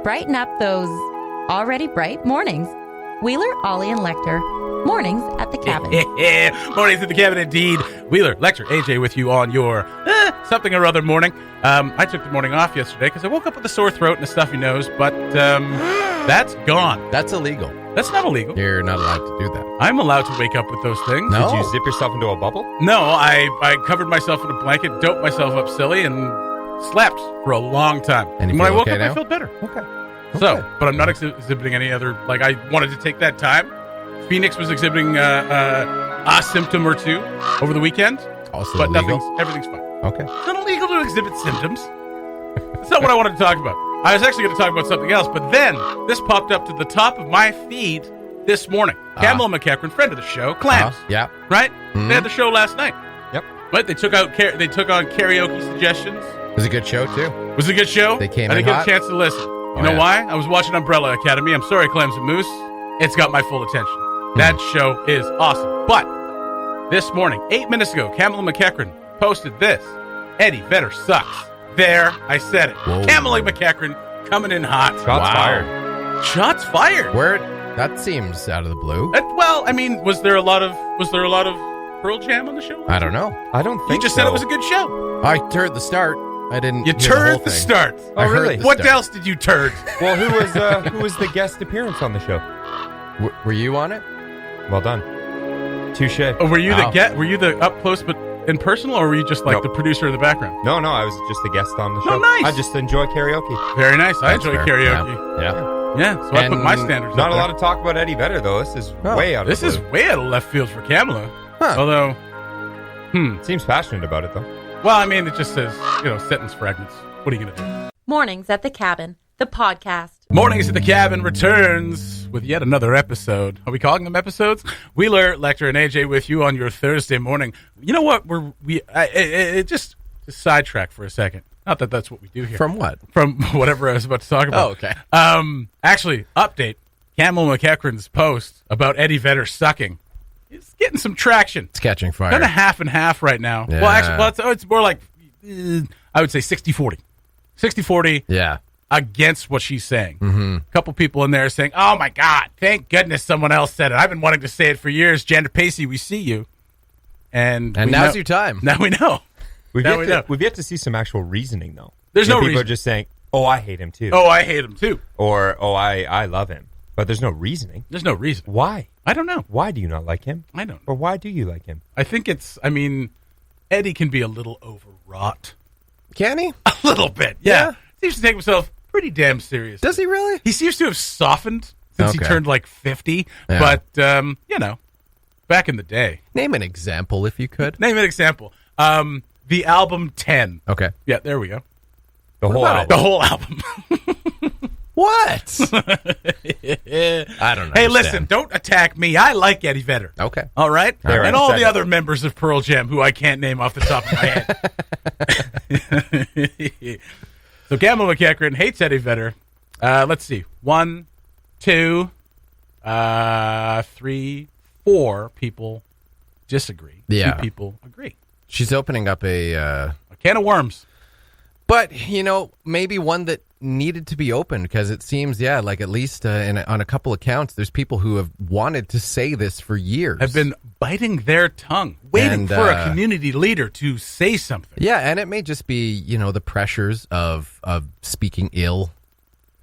brighten up those already bright mornings. Wheeler, Ollie, and Lecter. Mornings at the Cabin. Mornings at the Cabin, indeed. Wheeler, Lecter, AJ with you on your something or other morning. I took the morning off yesterday because I woke up with a sore throat and a stuffy nose, but that's gone. That's illegal. That's not illegal. You're not allowed to do that. I'm allowed to wake up with those things. No. Did you zip yourself into a bubble? No, I covered myself in a blanket, doped myself up silly, and slept for a long time. And you when I feel woke okay up, now? I felt better. Okay. So, but I'm not exhibiting any other, like, I wanted to take that time. Phoenix was exhibiting a symptom or two over the weekend. Also but illegal? everything's fine. Okay. It's not illegal to exhibit symptoms. That's not what I wanted to talk about. I was actually going to talk about something else, but then this popped up to the top of my feed this morning. Camilla McEachran, friend of the show, Clams. Yeah. Right? They had the show last night. Yep. Right? They took on karaoke suggestions. It was a good show, too. Was it a good show? They came I in didn't hot. get a chance to listen. You know why? I was watching Umbrella Academy. I'm sorry, Clams and Moose. It's got my full attention. That show is awesome. But this morning, 8 minutes ago, Camilla McEachran posted this. Eddie Vedder sucks. There, I said it. Whoa. Camilla McEachran coming in hot. Shots fired. Shots fired. That seems out of the blue. Well, I mean, was there a lot of Pearl Jam on the show? I don't know. I don't think You just so. said it was a good show. I heard the start. I didn't. You hear the whole turned the thing. start. Oh, I heard really? the What start. else did you turn? Well, who was the guest appearance on the show? Were you on it? Well done. Touche. Oh, were you Wow. Were you the up close but impersonal, or were you just like Nope. the producer in the background? No, I was just a guest on the show. Oh, nice. I just enjoy karaoke. Very nice. I That's enjoy fair. karaoke. Yeah. Yeah, so I put And my standards Not up a there. lot of talk about Eddie Vedder, though. This is way out of This the is blue. way out of left field for Kamala. Huh. Although, Seems passionate about it, though. well, I mean, it just says, sentence fragments. What are you going to do? Mornings at the Cabin, the podcast. Mornings at the Cabin returns with yet another episode. Are we calling them episodes? Wheeler, Lecter, and AJ with you on your Thursday morning. You know what? Just sidetrack for a second. Not that that's what we do here. From what? From whatever I was about to talk about. Oh, okay. Actually, update. Camilla McEachran's post about Eddie Vedder sucking. It's getting some traction. It's catching fire. Kind of half and half right now. Yeah. Well, actually, it's more like, I would say 60-40. 60-40 Yeah. against what she's saying. A couple people in there saying, oh, my God, thank goodness someone else said it. I've been wanting to say it for years. Janet Pacey, we see you. And we now's know. your time. Now we know. We've Now we know. yet to see some actual reasoning, though. There's no People reason. are just saying, oh, I hate him, too. Oh, I hate him, too. Or, oh, I love him. But there's no reasoning. There's no reason. Why? I don't know. Why do you not like him? I don't know. Or why do you like him? I think Eddie can be a little overwrought. Can he? A little bit, yeah. Seems to take himself pretty damn serious. Does he really? He seems to have softened since he Okay. turned like 50. Yeah. But, back in the day. Name an example if you could. Name an example. The album 10. Okay. Yeah, there we go. The whole about album. The whole album. What? I don't know. Hey, listen, don't attack me. I like Eddie Vedder. Okay. All right? All right, And all the second. other members of Pearl Jam who I can't name off the top of my head. So Camilla McEachran hates Eddie Vedder. Let's see. 1, 2, 3, 4 people disagree. Yeah. 2 people agree. She's opening up A can of worms. but, maybe one that needed to be opened because it seems, like at least on a couple accounts, there's people who have wanted to say this for years. Have been biting their tongue, waiting And, for a community leader to say something. Yeah, and it may just be, the pressures of speaking ill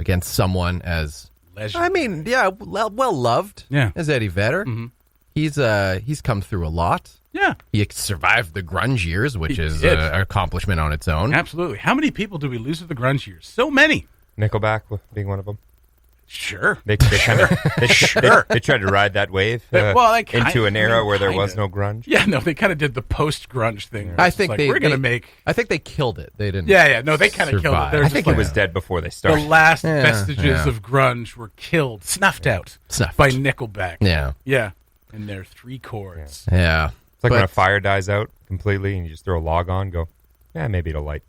against someone as, Legend. I mean, well loved as Eddie Vedder. Mm-hmm. He's come through a lot. Yeah, He survived the grunge years, which He is did. an accomplishment on its own. absolutely. How many people do we lose to the grunge years? So many. Nickelback being one of them. Sure. They kind of Sure. they tried to ride that wave They kinda- into an era where there kinda. was no grunge. Yeah, no, they kind of did the post-grunge thing. where I it's think like, they we're going to they- make... I think they killed it. They didn't. Yeah, no, they kind of killed it. survive. They're I just think like, it was dead before they the started. last Yeah, vestiges yeah. of grunge were killed, snuffed out Snuffed. by Nickelback. Yeah. Yeah, and their 3 chords. Yeah. It's like when a But- fire dies out completely and you just throw a log on, go, yeah, maybe it'll light.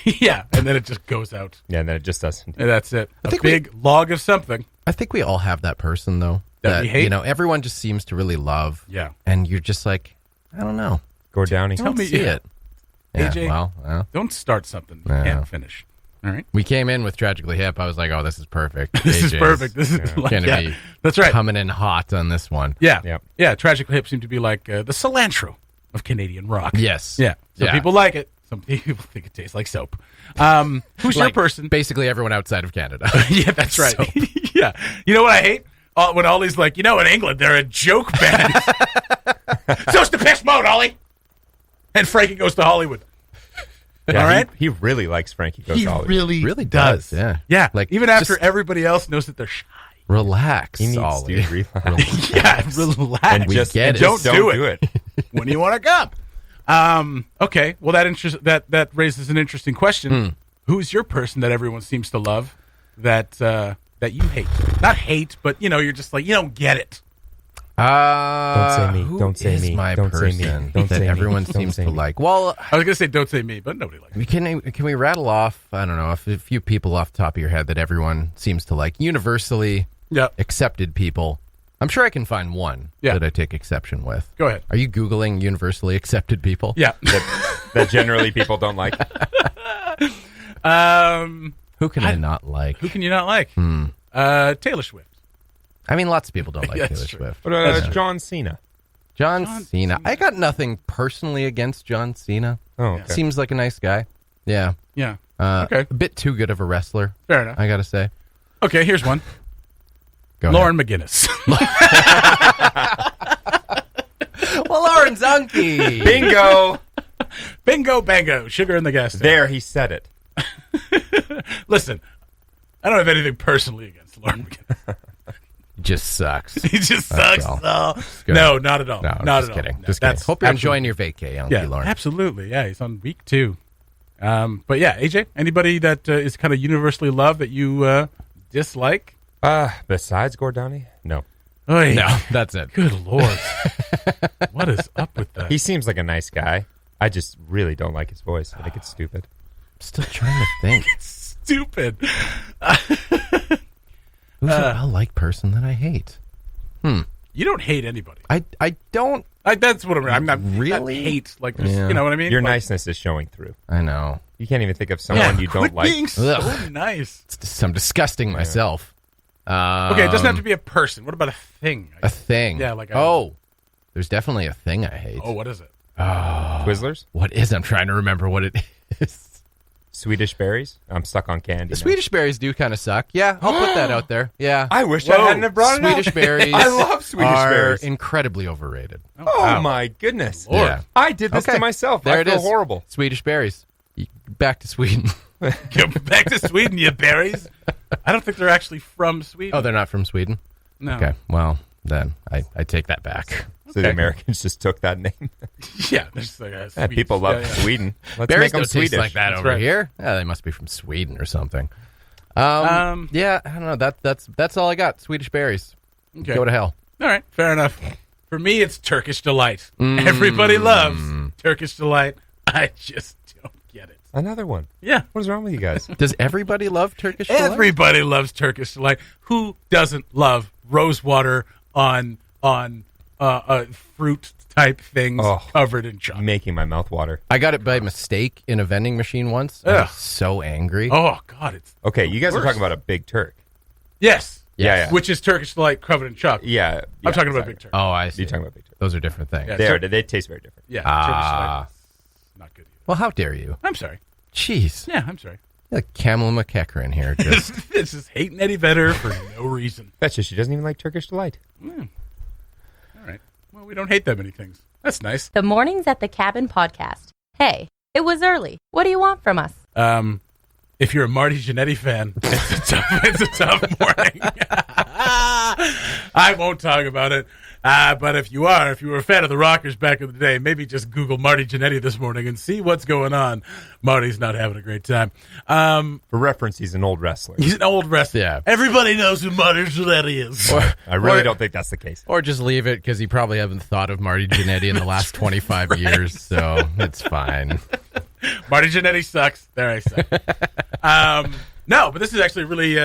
Yeah, and then it just goes out. Yeah, and then it just doesn't. And that's it. A think big log of something. I think we all have that person, though. That we hate? Everyone just seems to really love. Yeah. And you're just like, I don't know. Go Downey. I don't me- see yeah. it. Yeah, AJ? well, Don't start something you Yeah. can't finish. All right. We came in with Tragically Hip. I was like, oh, this is perfect. This is perfect. This is going to be that's right. coming in hot on this one. Yeah. Tragically Hip seemed to be like the cilantro of Canadian rock. Yes. Yeah. Some people like it. Some people think it tastes like soap. Who's your person? Basically everyone outside of Canada. Yeah, that's right. Yeah. You know what I hate? When Ollie's like, in England, they're a joke band. So's Depeche Mode, Ollie. And Frankie Goes to Hollywood. Yeah, all right? He really likes Frankie Goes to Hollywood. He really does. Yeah. Yeah. Like, even after everybody else knows that they're shy. Relax, He needs Ollie. to relax. Yeah, relax. And just get it. Don't do it. When you want to come. Okay. Well, that raises an interesting question. Who's your person that everyone seems to love that you hate? Not hate, but you're just like, you don't get it. Don't say me. Who Don't say is me. my Don't say me. person Don't that say me. everyone Don't seems say to me. like? Well, I was going to say don't say me, but nobody likes me. can we rattle off, I don't know, a few people off the top of your head that everyone seems to like? Universally accepted people. I'm sure I can find one that I take exception with. Go ahead. Are you Googling universally accepted people? Yeah. that generally people don't like. Who can I not like? Who can you not like? Taylor Swift. I mean, lots of people don't like Yeah, Taylor that's true. Swift. But John Cena. John Cena. I got nothing personally against John Cena. Oh, okay. Seems like a nice guy. Yeah. Yeah. Okay. A bit too good of a wrestler, Fair enough. I got to say. Okay, here's one. Go Lauren McGinnis. Well, Lauren Zunke. Bingo. Bingo, bango. Sugar in the gas tank. There, he said it. Listen, I don't have anything personally against Lauren McGinnis. Just sucks. He just sucks. all. No, not at all. No, not just at kidding. all. No, Just kidding. that's Hope you're absolutely- enjoying your vacay, Yeah, Lauren. absolutely. Yeah, he's on week 2. But yeah, AJ, anybody that is kind of universally loved that you dislike? Besides Gordani? No. Oy. No, that's it. Good Lord. What is up with that? He seems like a nice guy. I just really don't like his voice. I think it's stupid. Still trying to think. Stupid. Who's a well-liked person that I hate? You don't hate anybody. I don't That's what I'm not Really? not hate. Like, there's, Yeah. you know what I mean? Your Like, niceness is showing through. I know. You can't even think of someone you don't quit like. being so Ugh. nice. I'm disgusting myself. Okay, it doesn't have to be a person. What about a thing? A thing. Yeah, like there's definitely a thing I hate. what is it? Twizzlers? What is? I'm trying to remember what it is. Swedish berries? I'm stuck on candy. The now. Swedish berries do kind of suck. Yeah, I'll put that out there. Yeah. I wish Whoa. I hadn't have brought it up. Swedish berries I love Swedish are berries. incredibly overrated. Oh, Wow. my goodness. Lord. Yeah. I did this Okay. to myself. There I it feel is. horrible. Swedish berries. Back to Sweden. Go back to Sweden, you berries. I don't think they're actually from Sweden. Oh, they're not from Sweden? No. Okay, well, then I take that back. So the Americans just took that name. Yeah, they're just like, Yeah, Swedish. people love Yeah, yeah. Sweden. Let's Berries make them don't Swedish. taste like that That's over right. here. Yeah, they must be from Sweden or something. Yeah, I don't know. That's all I got. Swedish berries. Okay. Go to hell. All right, fair enough. For me, it's Turkish Delight. Everybody loves Turkish Delight. I just don't get it. Another one. Yeah. What is wrong with you guys? Does everybody love Turkish delight? Everybody loves Turkish Delight. Who doesn't love rose water on fruit type things Oh. covered in chocolate? Making my mouth water. I got it by mistake in a vending machine once. I was Ugh. so angry. Oh God, it's Okay, you guys are Worst. talking about a big Turk. yes, Yeah. which is Turkish Delight covered in chocolate. Yeah. I'm talking about exactly. Big Turk. Oh, I see. You're talking about big Turk. Those are different things. Yeah. They taste very different. Yeah, Turkish Delight is not good either. Well, how dare you? I'm sorry. Jeez. Yeah, I'm sorry. Like Camel McEachran here. Just It's just hating Eddie Vedder for no reason. That's just she doesn't even like Turkish Delight. All right. Well, we don't hate that many things. That's nice. The Mornings at the Cabin podcast. Hey, it was early. What do you want from us? If you're a Marty Jannetty fan, it's a tough morning. I won't talk about it. But if you were a fan of the Rockers back in the day, maybe just Google Marty Jannetty this morning and see what's going on. Marty's not having a great time. For reference, he's an old wrestler. He's an old wrestler. Yeah. Everybody knows who Marty Jannetty is. I really don't think that's the case. or just leave it because you probably haven't thought of Marty Jannetty in the last 25 years, so it's fine. Marty Jannetty sucks. There I say. No, but this is actually a really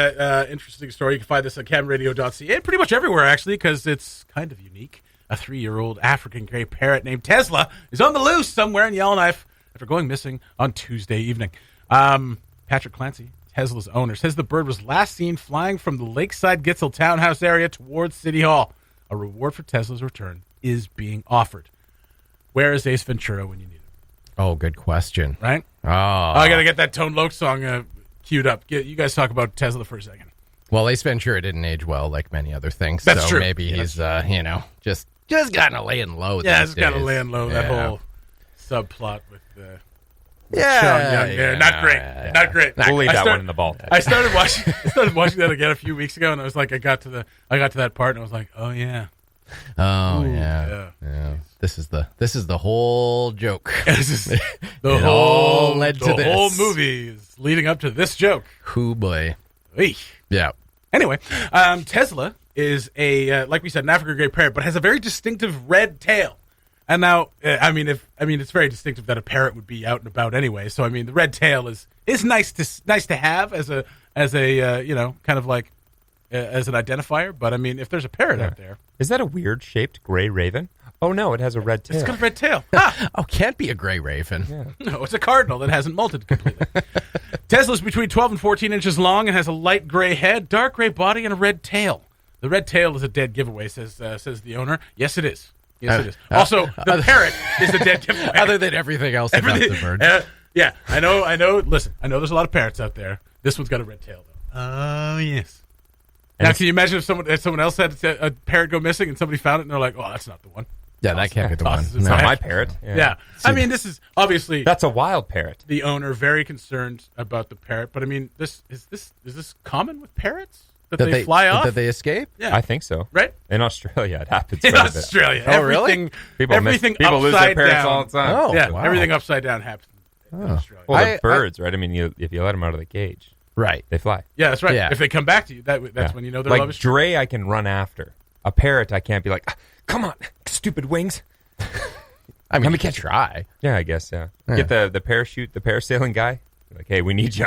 interesting story. You can find this on camradio.ca and pretty much everywhere, actually, because it's kind of unique. A 3-year-old African gray parrot named Tesla is on the loose somewhere in Yellowknife after going missing on Tuesday evening. Patrick Clancy, Tesla's owner, says the bird was last seen flying from the Lakeside Gitzel townhouse area towards City Hall. A reward for Tesla's return is being offered. Where is Ace Ventura when you need him? Oh, good question. Right? Oh, I got to get that Tone Loc song queued up. You guys talk about Tesla for a second. Well, Ace Ventura didn't age well like many other things. That's so true. Maybe he's, just kind of laying low. Yeah, these it's kind of days. laying low, that Yeah. whole subplot with Yeah, Sean Young. yeah, Not great. yeah. Not great. We'll leave that one in the vault. I started watching that again a few weeks ago, and I was like, I got to that part, and I was like, oh yeah. Oh Ooh, yeah. This is the whole joke. This is the It all led to the this. whole movie is leading up to this joke. Hoo boy. Eesh. Yeah. Anyway, Tesla is like we said, an African gray parrot, but has a very distinctive red tail. And now, it's very distinctive that a parrot would be out and about anyway. So the red tail is nice to have as a kind of like as an identifier. But if there's a parrot out there, Is that a weird shaped gray raven? Oh no, it has a red tail. it's got a red tail. Ah! Oh, can't be a gray raven. Yeah. No, it's a cardinal that hasn't molted completely. Tesla's between 12 and 14 inches long and has a light gray head, dark gray body, and a red tail. The red tail is a dead giveaway, says the owner. Yes, it is. Yes, it is. Also, the parrot is a dead giveaway. Other than everything else about the bird. Yeah, I know. Listen, I know there's a lot of parrots out there. This one's got a red tail, though. Oh, yes. And now, can you imagine if someone else had a parrot go missing and somebody found it and they're like, oh, that's not the one. Yeah, that can't be the one. Tosses it It's No. not back. my parrot. Yeah. This is obviously That's a wild parrot. the owner very concerned about the parrot. But is this common with parrots that they fly off? That they escape? Yeah, I think so. right. In Australia, it happens In quite a bit. Australia, Oh, really? everything, People upside lose their parrots down. all the time. Oh, Yeah, wow. everything upside down happens in Australia. Well, they're I- birds, right? If you let them out of the cage, Right. they fly. Yeah, that's right. Yeah. If they come back to you, that's Yeah. when you know their love Like is true. Dre, I can run after. A parrot, I can't be like, come on, stupid wings. I mean, we can try. Yeah, I guess, yeah. Yeah. Get the parachute, the parasailing guy. Like, hey, we need you.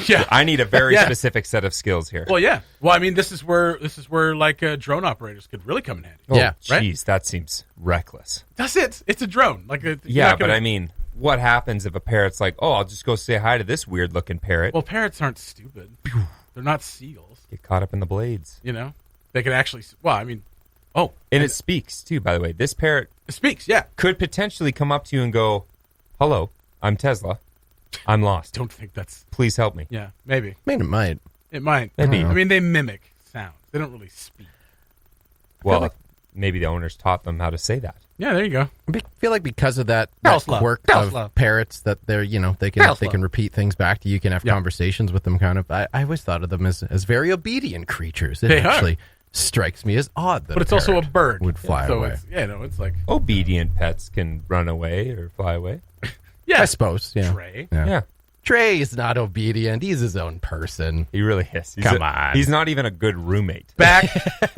Yeah. I need a very Yeah. specific set of skills here. Well, yeah. Well, this is where like drone operators could really come in handy. Yeah, right? Jeez, that seems reckless. That's it. It's a drone. Yeah, but what happens if a parrot's like, oh, I'll just go say hi to this weird-looking parrot? Well, parrots aren't stupid. They're not seagulls. Get caught up in the blades. They can actually. And it speaks, too, by the way. This parrot It speaks. Yeah. could potentially come up to you and go, hello, I'm Tesla. I'm lost. Don't think that's. Please help me. Yeah, maybe. I mean, it might. It might. Maybe. They mimic sounds. They don't really speak. Well, maybe the owners taught them how to say that. Yeah, there you go. I feel like because of that Tesla. quirk Tesla. of parrots that they're they can repeat things back to you. You can have Yeah. conversations with them. Kind of. I always thought of them as very obedient creatures. It They are. actually strikes me as odd that But it's also a parrot bird. would fly so away. It's like. Obedient pets can run away or fly away. Yeah. I suppose. Yeah. Trey. Yeah. Trey is not obedient. He's his own person. He really is. Come on. He's not even a good roommate. Back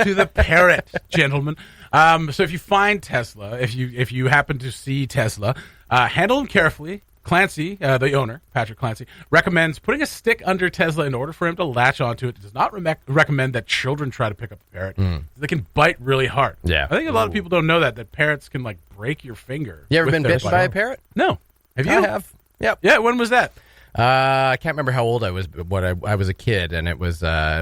to the parrot, gentlemen. So if you find Tesla, if you happen to see Tesla, handle him carefully. Clancy, the owner, Patrick Clancy, recommends putting a stick under Tesla in order for him to latch onto it. Does not recommend that children try to pick up a parrot. They can bite really hard. Yeah. I think a lot of people don't know that parrots can break your finger. You ever with been their bitten bite. by a parrot? No. Have you? I have. Yep. Yeah. When was that? I can't remember how old I was, but I was a kid, and it was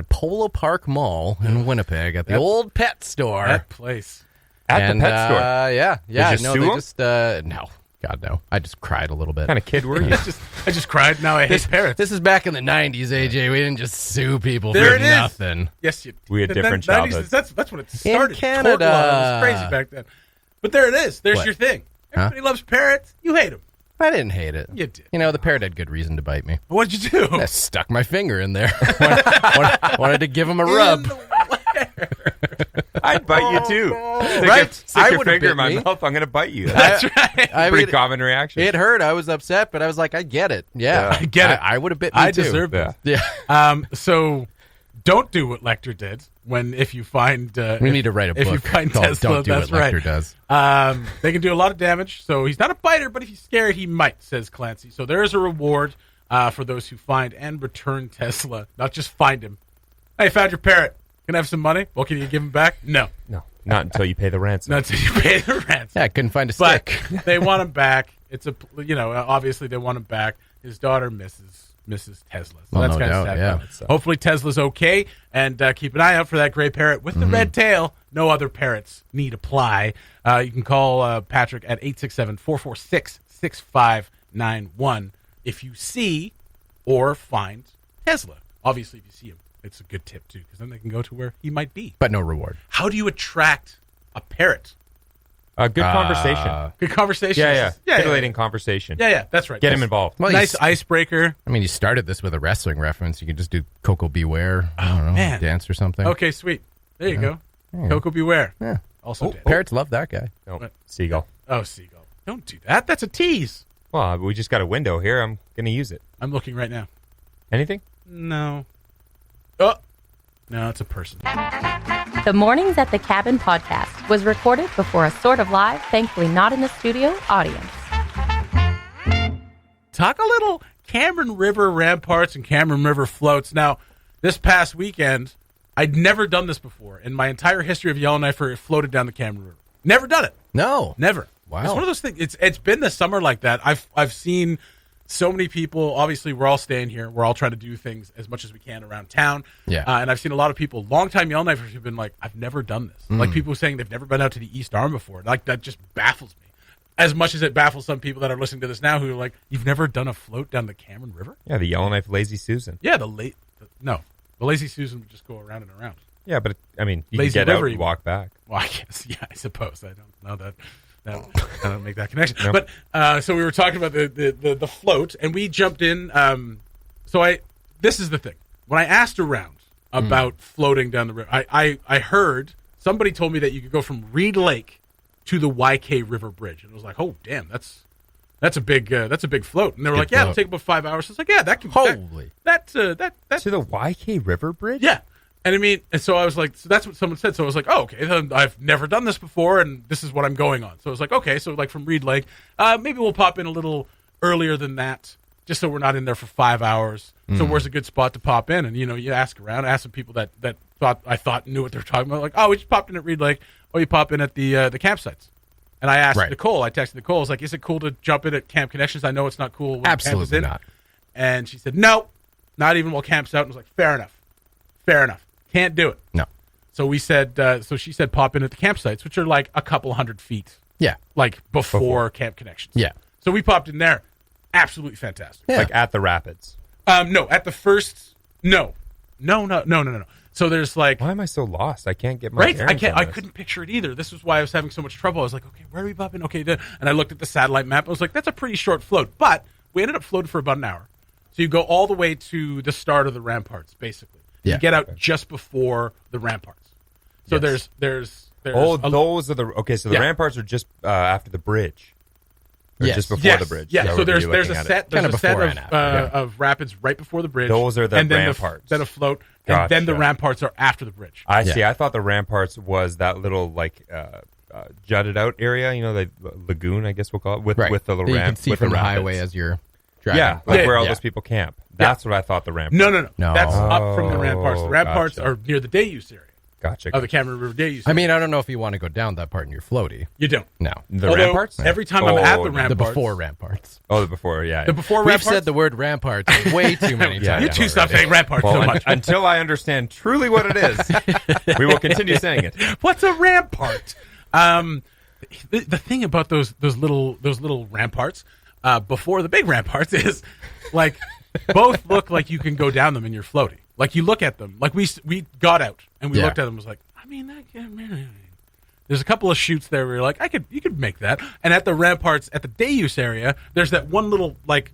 Polo Park Mall in Winnipeg at the old pet store. That place. At the pet store. Yeah. Did you No, sue they him? just no. God no. I just cried a little bit. What kind of kid were you? I just cried. Now I hate parrots. This is back in the 90s, AJ. We didn't just sue people There for it is. nothing. Yes, you. We had the different 90s, childhoods. That's when it started. Canada. Tort law was crazy back then. But there it is. There's What? your thing. Everybody loves parrots. You hate them. I didn't hate it. You did. The parrot had good reason to bite me. What'd you do? I stuck my finger in there. wanted to give him a rub. I'd bite you too. Right? Stick I your would've finger bit in my me. mouth. I'm going to bite you. That's right. I Pretty mean, common reaction. it hurt. I was upset, but I was like, I get it. Yeah. I get it. I would have bit me I too. deserve Yeah. this. Yeah. So don't do what Lecter did if you find. We need to write a book If you find called Tesla, Don't Do that's What right. Lecter Does. They can do a lot of damage. So he's not a biter, but if he's scared, he might, says Clancy. So there is a reward for those who find and return Tesla. Not just find him. Hey, found your parrot. Can I have some money? Well, can you give him back? No. No, not until you pay the ransom. Not until you pay the ransom. Yeah, I couldn't find a But stick. they want him back. It's obviously they want him back. His daughter misses Mrs. Tesla. So Well, that's no kind of doubt, sad. Hopefully Tesla's okay, and keep an eye out for that gray parrot with the red tail. No other parrots need apply. You can call Patrick at 867-446-6591 if you see or find Tesla. Obviously, if you see him, it's a good tip, too, because then they can go to where he might be. But no reward. How do you attract a parrot? Good conversation. Good conversation. Yeah. Titillating conversation. Yeah, that's right. Get him involved. Well, nice icebreaker. I mean, you started this with a wrestling reference. You could just do Coco Beware. I don't know, man. dance or something. Okay, sweet. There you go. Coco Beware. Yeah. Also, Parrots love that guy. No, What? seagull. Oh, seagull. Don't do that. That's a tease. Well, we just got a window here. I'm going to use it. I'm looking right now. Anything? No. Oh. No, it's a person. The Mornings at the Cabin podcast was recorded before a sort of live, thankfully not in the studio, audience. Talk a little Cameron River ramparts and Cameron River floats. Now, this past weekend, I'd never done this before. In my entire history of Yellowknife, it floated down the Cameron River. Never done it. No. Never. Wow. It's one of those things. It's been the summer like that. I've seen so many people. Obviously, we're all staying here. We're all trying to do things as much as we can around town. Yeah. And I've seen a lot of people, longtime Yellowknifers, who've been like, I've never done this. Like people saying they've never been out to the East Arm before. Like, that just baffles me. As much as it baffles some people that are listening to this now who are like, you've never done a float down the Cameron River? Yeah, the Yellowknife Lazy Susan. Yeah, the Lazy Susan would just go around and around. Yeah, but you Lazy can get River, out and walk back. Well, I guess, yeah, I suppose. I don't know that. I don't make that connection. Nope. But so we were talking about the float, and we jumped in. This is the thing. When I asked around about floating down the river, I heard somebody told me that you could go from Reed Lake to the YK River Bridge, and I was like, oh damn, that's a big float. And they were like, yeah, it'll take about 5 hours. I was like, yeah, that can Holy. that To the YK River Bridge? yeah. And I mean, and so I was like, so that's what someone said. So I was like, oh, okay, then I've never done this before, and this is what I'm going on. So I was like, okay, so like from Reed Lake, maybe we'll pop in a little earlier than that, just so we're not in there for 5 hours. So where's a good spot to pop in? And, you ask around, ask some people that thought knew what they were talking about. Like, oh, we just popped in at Reed Lake. Oh, you pop in at the campsites. And I asked Nicole, I texted Nicole, I was like, is it cool to jump in at Camp Connections? I know it's not cool when Absolutely camp is in. not. And she said, no, not even while camp's out. And I was like, fair enough. Can't do it. No. So we said, so she said pop in at the campsites, which are like a couple 100 feet. Yeah. Like before Camp Connections. Yeah. So we popped in there. Absolutely fantastic. Yeah. Like at the rapids. No, at the first, no. So there's like, Why am I so lost? I can't get my bearings on I this. couldn't picture it either. This was why I was having so much trouble. I was like, okay, where are we popping? Okay. And I looked at the satellite map. I was like, that's a pretty short float, but we ended up floating for about an hour. So you go all the way to the start of the ramparts, basically. Yeah. You get out just before the ramparts. So Yes. there's those are the so the Yeah. ramparts are just after the bridge, or Yes. just before yes, the bridge. Yeah. Is that So what there's you're a looking at set it? Kinda there's a set before of and after, yeah. of rapids right before the bridge. Those are the and then ramparts. Then a float, and then the Gotcha. ramparts are after the bridge. I see. I thought the ramparts was that little jutted out area. The lagoon, I guess we'll call it, with the little that you ramp can see with from the rapids. highway as you're driving. Yeah, like where all Yeah. those people camp. That's what I thought the ramparts. No. No. That's up from the ramparts. The ramparts Gotcha. are near the day use area Gotcha. of the Cameron River day use I area. mean, I don't know if you want to go down that part in your floaty. You don't. No. The Although, ramparts? Every time I'm at the no. ramparts. The before ramparts. Oh, the before, yeah. The before We've ramparts. said the word ramparts way too many Yeah, times. You two stop already. saying ramparts Well, so much. until I understand truly what it is, we will continue saying it. What's a rampart? The thing about those little ramparts before the big ramparts is like both look like you can go down them in your floaty. Like you look at them, like we got out and we Yeah. looked at them. And was like, I mean, there's a couple of chutes there where you're like, you could make that. And at the ramparts at the day use area, there's that one little like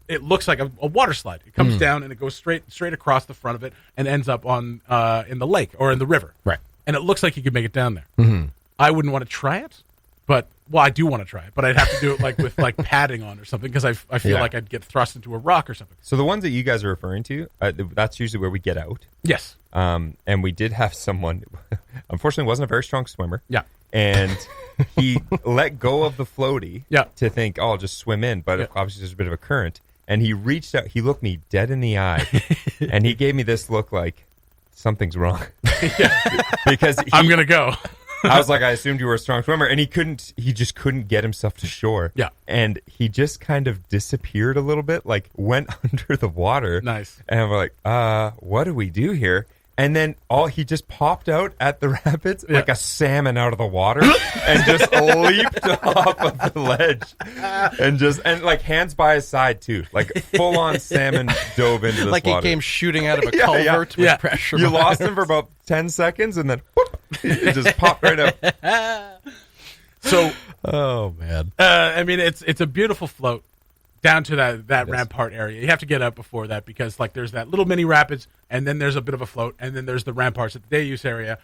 it looks like a water slide. It comes down and it goes straight across the front of it and ends up on in the lake or in the river. Right. And it looks like you could make it down there. I wouldn't want to try it, but I do want to try it, but I'd have to do it like with like padding on or something because I feel Yeah. like I'd get thrust into a rock or something. So the ones that you guys are referring to, that's usually where we get out. Yes. And we did have someone, unfortunately, wasn't a very strong swimmer. Yeah. And he let go of the floaty Yeah. to think, oh, I'll just swim in. But Yeah. obviously there's a bit of a current. And he reached out. He looked me dead in the eye. And he gave me this look like something's wrong. Because I'm going to go. I was like, I assumed you were a strong swimmer, and he just couldn't get himself to shore. Yeah. And he just kind of disappeared a little bit, like went under the water. Nice. And we're like, what do we do here? And then he just popped out at the rapids like a salmon out of the water and just leaped off of the ledge and like hands by his side too, like full on salmon dove into this like water. Like he came shooting out of a culvert with pressure. You lost him for about 10 seconds and then whoop, it just popped right out. So, oh man, I mean, it's a beautiful float down to that rampart area. You have to get up before that because like there's that little mini rapids and then there's a bit of a float and then there's the ramparts at the day use area.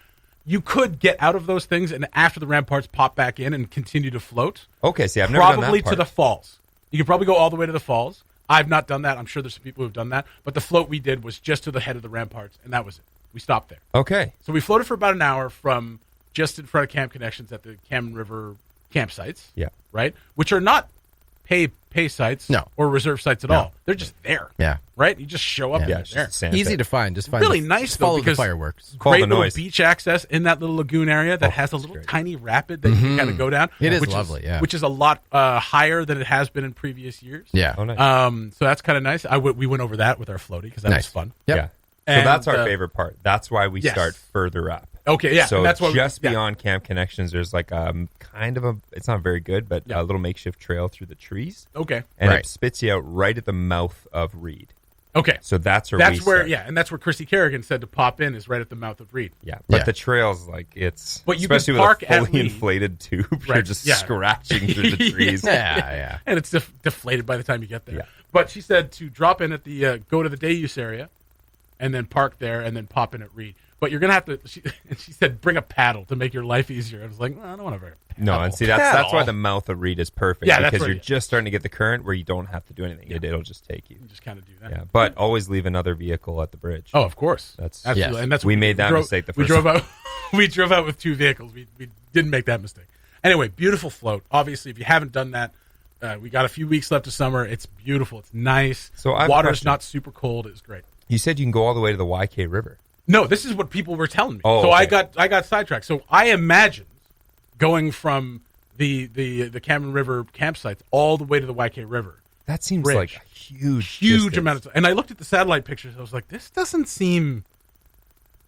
You could get out of those things and after the ramparts pop back in and continue to float. Okay, see, I've never done that probably part. to the falls. You could probably go all the way to the falls. I've not done that. I'm sure there's some people who've done that. But the float we did was just to the head of the ramparts and that was it. We stopped there. Okay. So we floated for about an hour from just in front of Camp Connections at the Cameron River campsites. Yeah. Right? Which are not pay sites or reserve sites at all. They're just there. Yeah. Right? You just show up and it's they're just there. sand Easy pit. to find. Just find Really the, nice just though follow because the fireworks. Call great the little noise. beach access in that little lagoon area that has a little great. tiny rapid that you can kind of go down. It is which lovely, yeah. Which is a lot higher than it has been in previous years. Yeah. Oh, nice. So that's kind of nice. We went over that with our floaty because that was fun. Yep. Yeah. So And, that's our favorite part. That's why we yes. start further up. Okay, yeah. So and that's what just beyond Camp Connections, there's like kind of it's not very good, but a little makeshift trail through the trees. Okay. And Right. it spits you out right at the mouth of Reed. Okay. So that's where That's we where start. and that's where Chrissy Kerrigan said to pop in is right at the mouth of Reed. Yeah. But Yeah. the trail's like it's But you can especially park with a at fully Reed. inflated tube, you're Right, just yeah. scratching through the trees. Yeah. And it's deflated by the time you get there. Yeah. But she said to drop in at the go to the day use area, and then park there, and then pop in at Reed. But you're gonna have to. She said, bring a paddle to make your life easier. I was like, well, I don't want to bring a paddle. No, and see that's why the mouth of Reed is perfect. Yeah, that's because where you're just starting to get the current where you don't have to do anything. It'll just take you. You just kind of do that. Yeah, but always leave another vehicle at the bridge. Oh, of course. That's absolutely, yes. and that's We what made that mistake the we first drove time. out. We drove out with two vehicles. We didn't make that mistake. Anyway, beautiful float. Obviously, if you haven't done that, we got a few weeks left of summer. It's beautiful. It's nice. So I have a water's question. not super cold. It's great. You said you can go all the way to the YK River. No, this is what people were telling me. Oh, so okay. I got sidetracked. So I imagined going from the Cameron River campsites all the way to the YK River. That seems Bridge. like a huge distance. Amount of time. And I looked at the satellite pictures. I was like, this doesn't seem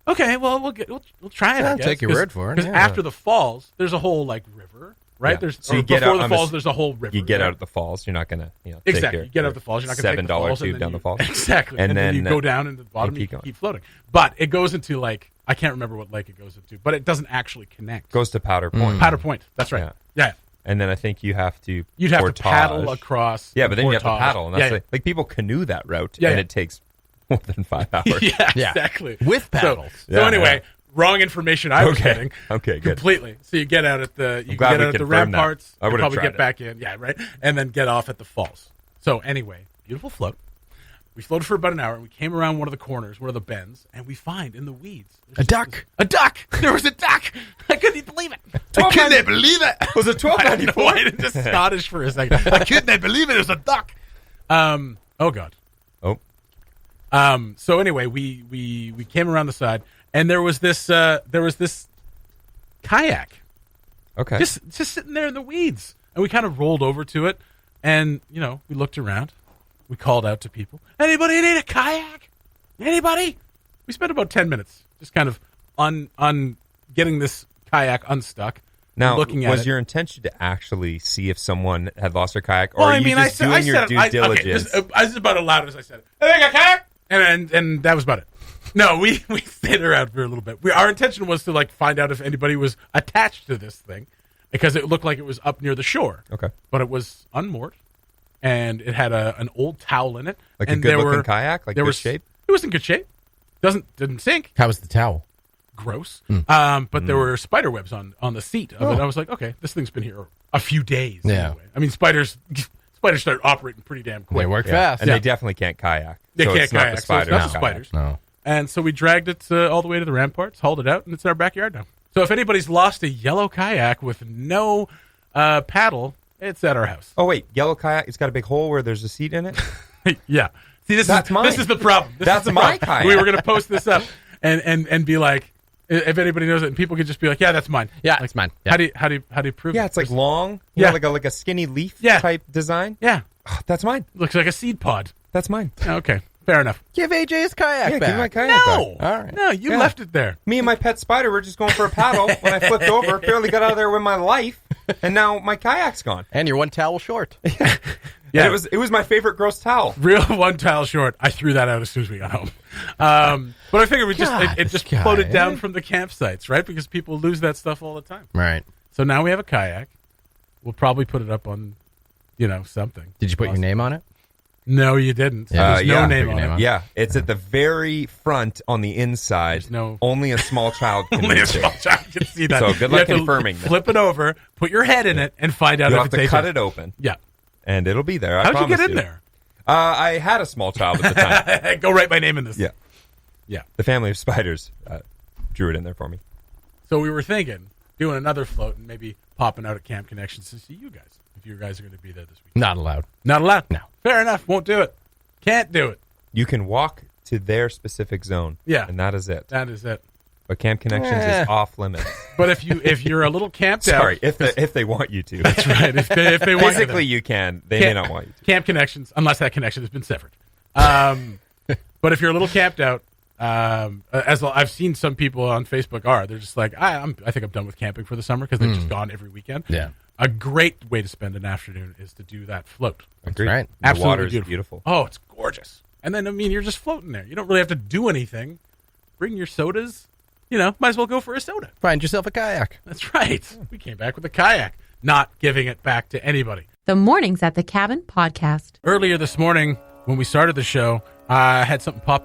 okay. Well, we'll try it. I I'll guess. take your word for it, Because yeah. after the falls, there's a whole like river, right? Yeah. There's So you or get before out- the I'm falls. ass- There's a whole river. You get right? out of the falls. You're not gonna take Exactly. your, You get out of the falls. You're not going to take the $7 falls, and tube then down the falls. Exactly. And then you then, go down into the bottom. and You keep going. keep floating. But it goes into like I can't remember what lake it goes into, but it doesn't actually connect. Goes to Powder Point. Powder Point. That's right. Yeah. And then I think you have to You'd have portage. to paddle across. Yeah, but then you have to portage. paddle, and that's Yeah, like people canoe that route, Yeah, and yeah. it takes more than 5 hours. yeah, Yeah. exactly. With paddles. So Yeah, anyway, wrong information I was Okay. getting. Okay, good. Completely. So you get out at the you glad get we out at the confirmed that. ramparts. I would've probably tried get it. back in. Yeah, right. And then get off at the falls. So anyway, beautiful float. We floated for about an hour, and we came around one of the corners, one of the bends, and we find in the weeds A duck. A duck. There was a duck. I couldn't believe it. I couldn't believe it. Was it I don't know why I did just Scottish for a second. I couldn't believe it. It was a duck. Oh God. Oh, So anyway, we came around the side, and there was this kayak okay. just sitting there in the weeds, and we kind of rolled over to it, and we looked around, we called out to people, anybody need a kayak? Anybody? We spent about 10 minutes just kind of on getting this kayak unstuck. Now, looking at was it. your intention to actually see if someone had lost their kayak, or Well, are I you mean, just I doing your said due it. diligence? I was about as loud as I said it. I think a kayak, and that was about it. No, we stayed around for a little bit. Our intention was to like find out if anybody was attached to this thing, because it looked like it was up near the shore. Okay. But it was unmoored, and it had an old towel in it. Like and a good-looking kayak, like there good was shape? It was in good shape. Didn't sink. How was the towel? Gross. But there were spider webs on the seat of it. I was like, okay, this thing's been here a few days. Yeah. Anyway. I mean, spiders start operating pretty damn quick. They work Yeah. fast. And Yeah. they definitely can't kayak. They so can't it's not kayak, the so it's spiders. not the kayak. spiders. No. And so we dragged it all the way to the ramparts, hauled it out, and it's in our backyard now. So if anybody's lost a yellow kayak with no paddle, it's at our house. Oh wait, yellow kayak. It's got a big hole where there's a seat in it. Yeah. See, That's mine. This is the problem. That's my kayak. We were going to post this up and be like, If anybody knows it, and people could just be like, "Yeah, that's mine." Yeah, it's mine. Yeah. How do you prove it? Yeah, it's like long. Yeah. Like a skinny leaf Yeah. type design. Yeah, That's mine. looks like a seed pod. That's mine. Okay, fair enough. Give AJ his kayak Yeah, back. give my kayak No, back. All right. no, you Yeah. left it there. Me and my pet spider were just going for a paddle when I flipped over. Barely got out of there with my life, and now my kayak's gone. And you're one towel short. Yeah, And it was my favorite gross towel. real one tile short. I threw that out as soon as we got home. But I figured it just God, floated down eh? from the campsites, right? Because people lose that stuff all the time. Right. So now we have a kayak. We'll probably put it up on, something. Did you put your name on it? No, you didn't. Yeah. There's no Yeah. name Put your on name it. on it. Yeah, it's at the very front on the inside. There's no- Only a small child can Only a reach it. small child can see that. So good You luck have to confirming that. Flip it over, put your head in it, and find out You'll if have it's to AJ. cut it open, Yeah. and it'll be there. I How'd you promise get in there? I had a small child at the time. Go write my name in this. Yeah. Yeah. The family of spiders drew it in there for me. So we were thinking doing another float and maybe popping out at Camp Connections to see you guys. If you guys are going to be there this week. Not allowed. Not allowed? No. Fair enough. Won't do it. Can't do it. You can walk to their specific zone. Yeah. And that is it. That is it. But Camp Connections is off limits. But if you're a little camped out. Sorry, if they want you to. That's right. If they want Physically you you can. They may not want you to. Camp Connections, unless that connection has been severed. But if you're a little camped out, as I've seen some people on Facebook they're just like, I think I'm done with camping for the summer because they've just gone every weekend. Yeah. A great way to spend an afternoon is to do that float. Agreed. right. The Absolutely water's beautiful. Oh, it's gorgeous. And then, you're just floating there. You don't really have to do anything. Bring your sodas. Might as well go for a soda. Find yourself a kayak. That's right. We came back with a kayak, not giving it back to anybody. The Mornings at the Cabin podcast. Earlier this morning, when we started the show, I had something pop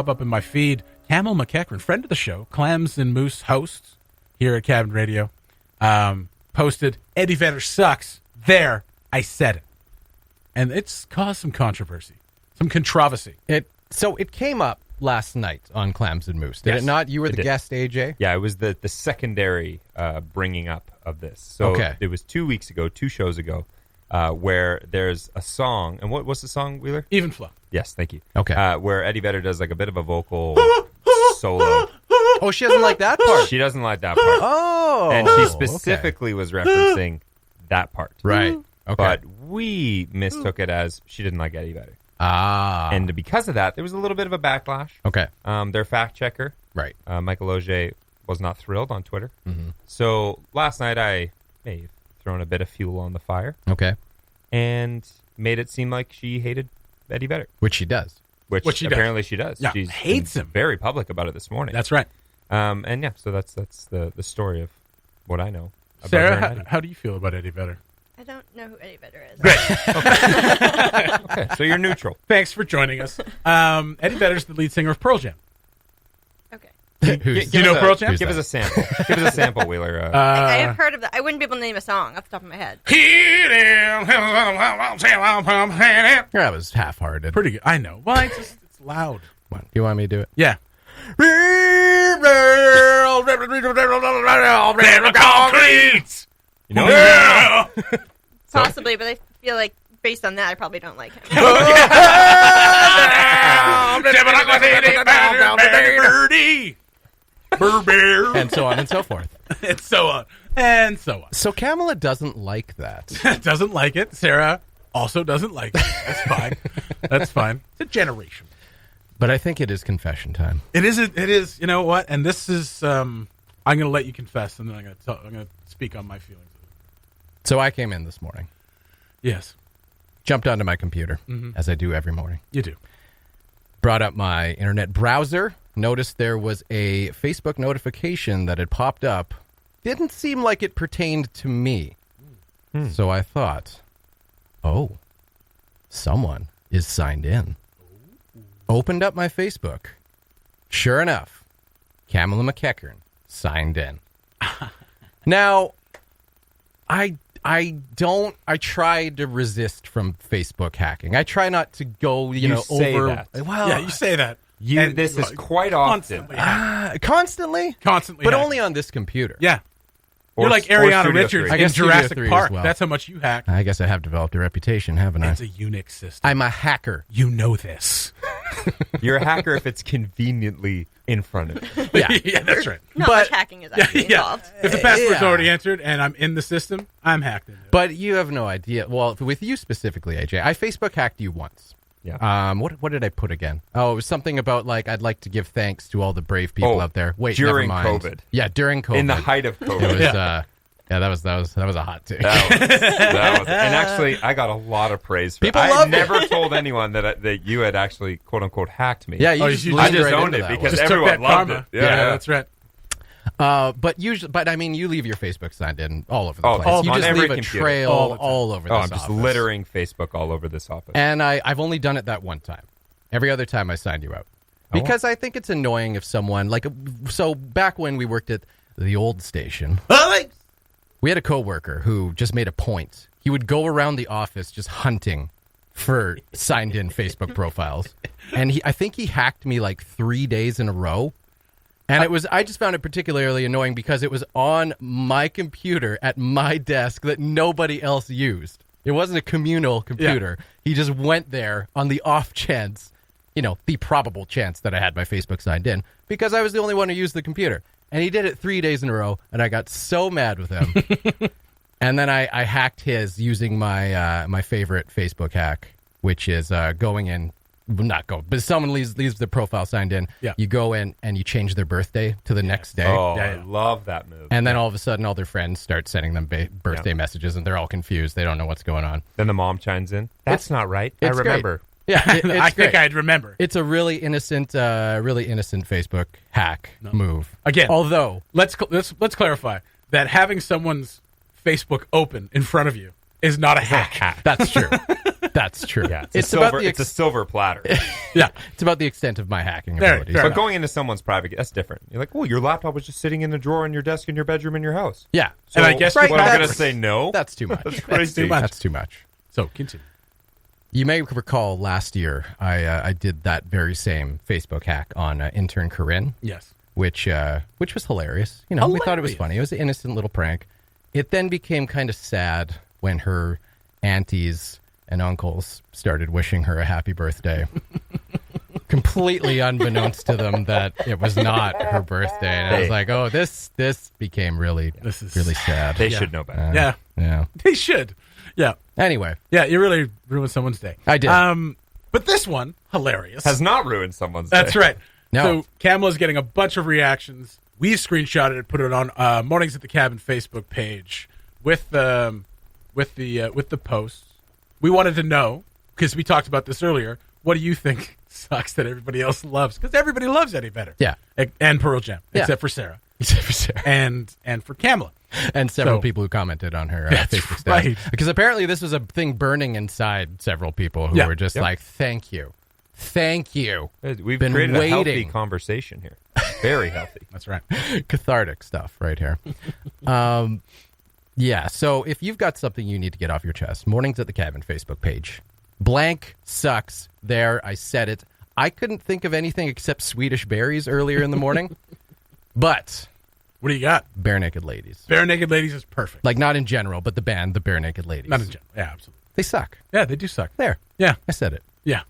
up in my feed. Camel McEachran, friend of the show, Clams and Moose host here at Cabin Radio, posted, Eddie Vedder sucks. There, I said it. And it's caused some controversy, some controversy. It came up last night on Clams and Moose, did Yes, it not? You were the did. guest, AJ? Yeah, it was the secondary bringing up of this. So Okay. it was 2 shows ago, where there's a song. And what's the song, Wheeler? Even flow. Yes, thank you. Okay. Where Eddie Vedder does like a bit of a vocal solo. Oh, she doesn't like that part. She doesn't like that part. Oh. And she okay. specifically was referencing that part. Right. Okay. But we mistook it as she didn't like Eddie Vedder. And because of that, there was a little bit of a backlash. okay. Their fact checker, Right. Michael Auger, was not thrilled on Twitter. Mm-hmm. So last night I may have thrown a bit of fuel on the fire Okay. and made it seem like she hated Eddie Vedder, Which she does. which she does. apparently she does. Yeah, She's hates been him. very public about it this morning. That's right. And yeah, so that's the story of what I know about her Sarah, and Eddie. how do you feel about Eddie Vedder? I don't know who Eddie Vedder is. Okay, so you're neutral. Thanks for joining us. Eddie Vedder's the lead singer of Pearl Jam. Okay. Who's You know Pearl Jam? Who's Give us a sample. Give us a sample, Wheeler. I have heard of that. I wouldn't be able to name a song off the top of my head. That was half-hearted. Pretty good. I know. Well, it's loud. Come on. Do you want me to do it? Yeah. You know, Possibly, but I feel like based on that, I probably don't like him. And so on and so forth. And so on. And so on. So Kamala doesn't like that. Doesn't like it. Sarah also doesn't like it. That's fine. That's fine. It's a generation. But I think it is confession time. It is. It is. You know what? And this is. I'm going to let you confess, and then I'm going to speak on my feelings. So I came in this morning, Yes, jumped onto my computer, as I do every morning. you do. Brought up my internet browser, noticed there was a Facebook notification that had popped up. Didn't seem like it pertained to me. So I thought, oh, someone is signed in. Opened up my Facebook. Sure enough, Kamala McEachran signed in. Now, I try to resist from Facebook hacking. I try not to go, You say over. that. Well, Yeah, you say that. this is quite often. Constantly. constantly, but hack. only on this computer. Yeah. Or- You're like or Ariana Studio Richards 3. I in guess Studio Jurassic 3 as Park. well. That's how much you hack. I guess I have developed a reputation, haven't I? It's a Unix system. I'm a hacker. You know this. You're a hacker if it's conveniently in front of you. Yeah, that's right. Not much hacking is actually involved. If the password's Yeah. already entered and I'm in the system, I'm hacked into it. But you have no idea. Well, with you specifically, AJ, I Facebook hacked you once. Yeah. What did I put again? Oh, it was something about like I'd like to give thanks to all the brave people out there. Wait, during never mind. COVID. Yeah, during COVID. In the height of It COVID. was, that was a hot take. That was, and actually, I got a lot of praise for it. People I loved never told anyone that you had actually, quote unquote, hacked me. Yeah, you Oh, just you I leaned just right owned into it that because one. Just took everyone that loved karma. it. Yeah, That's right. But I mean, you leave your Facebook signed in all over the Oh, place. all- You on just every leave a computer. trail All the time. all over Oh, this I'm just office. littering Facebook all over this office. And I've only done it that one time. Every other time I signed you out. Because I think it's annoying if someone, so back when we worked at the old station, we had a coworker who just made a point. He would go around the office just hunting for signed in Facebook profiles. And I think he hacked me like 3 days in a row. And I just found it particularly annoying because it was on my computer at my desk that nobody else used. It wasn't a communal computer. Yeah. He just went there on the off chance, the probable chance that I had my Facebook signed in because I was the only one who used the computer. And he did it 3 days in a row, and I got so mad with him. And then I hacked his using my favorite Facebook hack, which is going in. Not go, but someone leaves the profile signed in. Yeah. You go in and you change their birthday to the next day. Oh, Yeah. I love that move. And then all of a sudden, all their friends start sending them birthday messages, and they're all confused. They don't know what's going on. Then the mom chimes in. That's not right. I It's great. remember. Yeah, I it's think great. I'd remember. It's a really innocent Facebook hack move. Again, Although, let's clarify that having someone's Facebook open in front of you is not a hack. that's true. That's true. Yeah, It's about it's a silver platter. Yeah. it's about the extent of my hacking There, abilities. fair But enough. going into someone's private, that's different. You're like, oh, your laptop was just sitting in the drawer in your desk in your bedroom in your house. Yeah. So And I guess what right, I'm going to that's- say no. That's too much. That's crazy. too much. That's too much. So continue. You may recall last year I did that very same Facebook hack on intern Corinne, Yes. which was hilarious. We thought it was Hilarious. funny. It was an innocent little prank. It then became kind of sad when her aunties and uncles started wishing her a happy birthday. Completely unbeknownst to them that it was not her birthday. And I was like, oh, this became really sad. They should know better. Yeah. Yeah. They should. Yeah. Anyway, Yeah, you really ruined someone's day. I did. But this one, hilarious. Has not ruined someone's That's day. right. No. So Kamala's getting a bunch of reactions. We screenshotted it, put it on Mornings at the Cabin Facebook page with the posts. We wanted to know, because we talked about this earlier, what do you think sucks that everybody else loves? Because everybody loves Eddie Vedder. Yeah. And Pearl Jam, Yeah. except for Sarah. except for Sarah. And for Kamala. And several So- people who commented on her That's Facebook status. right. Because apparently this was a thing burning inside several people who Yeah. were just Yep. like, thank you. Thank you. We've Been created a healthy waiting. conversation here. Very healthy. That's right. Cathartic stuff right here. Yeah, so if you've got something you need to get off your chest, Mornings at the Cabin Facebook page. Blank sucks. There, I said it. I couldn't think of anything except Swedish berries earlier in the morning. But What do you got? Bare Naked Ladies. Bare Naked Ladies is perfect. Like, not in general, but the band, the Bare Naked Ladies. Not in general. Yeah, absolutely. They suck. Yeah, they do suck. There. Yeah, I said it. yeah.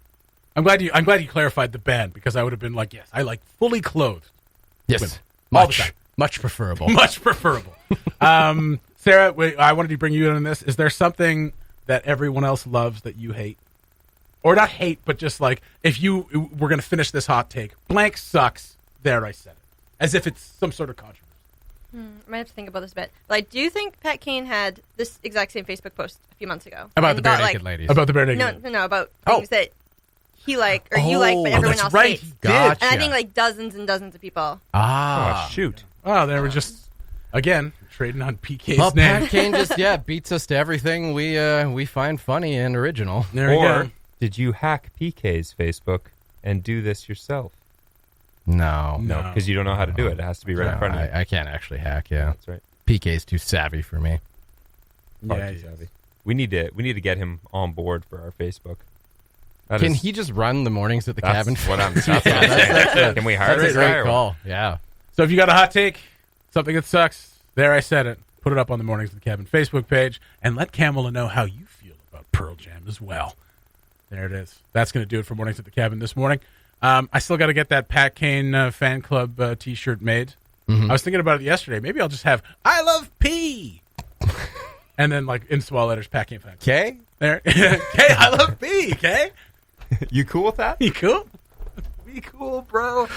I'm glad you clarified the band, because I would have been like, yes, I like fully clothed. Yes. Women. All the Much, time. much preferable. Much preferable. Sarah, wait, I wanted to bring you in on this. Is there something that everyone else loves that you hate? Or not hate, but just like, if you were going to finish this hot take, blank sucks. There, I said it. As if it's some sort of controversy. I might have to think about this a bit. But I do think Pat Kane had this exact same Facebook post a few months ago. About And the Bare got, Naked Ladies. About the Bare Naked No, Ladies. no, about Oh. things that he like or you like, but everyone that's else right. hates. He did. Gotcha. And I think like dozens and dozens of people. Ah. Oh, shoot. Oh, they were just, again, trading on PK's Well, name. Pat Kane just, beats us to everything we find funny and original. There we Or go. did you hack PK's Facebook and do this yourself? No. No. Because you don't know how to do it. It has to be right in front of you. I can't actually hack, yeah. That's right. PK's too savvy for me. Yeah, Far too savvy. We need to get him on board for our Facebook. That Can is- he just run the Mornings at the that's Cabin? what I'm. That's what I'm saying. Can we hire That's a this guy great or call. Yeah. So if you got a hot take, something that sucks, there I said it. Put it up on the Mornings at the Cabin Facebook page, and let Kamala know how you feel about Pearl Jam as well. There it is. That's going to do it for Mornings at the Cabin this morning. I still got to get that Pat Kane fan club T-shirt made. I was thinking about it yesterday. Maybe I'll just have "I love P," and then like in small letters, Pat Kane fan. Okay, There. Okay, I love P. Okay, you cool with that? you cool? Be cool, bro.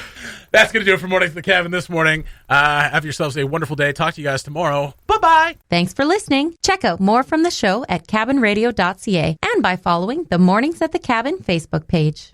That's going to do it for Mornings at the Cabin this morning. Have yourselves a wonderful day. Talk to you guys tomorrow. Bye-bye. Thanks for listening. Check out more from the show at cabinradio.ca and by following the Mornings at the Cabin Facebook page.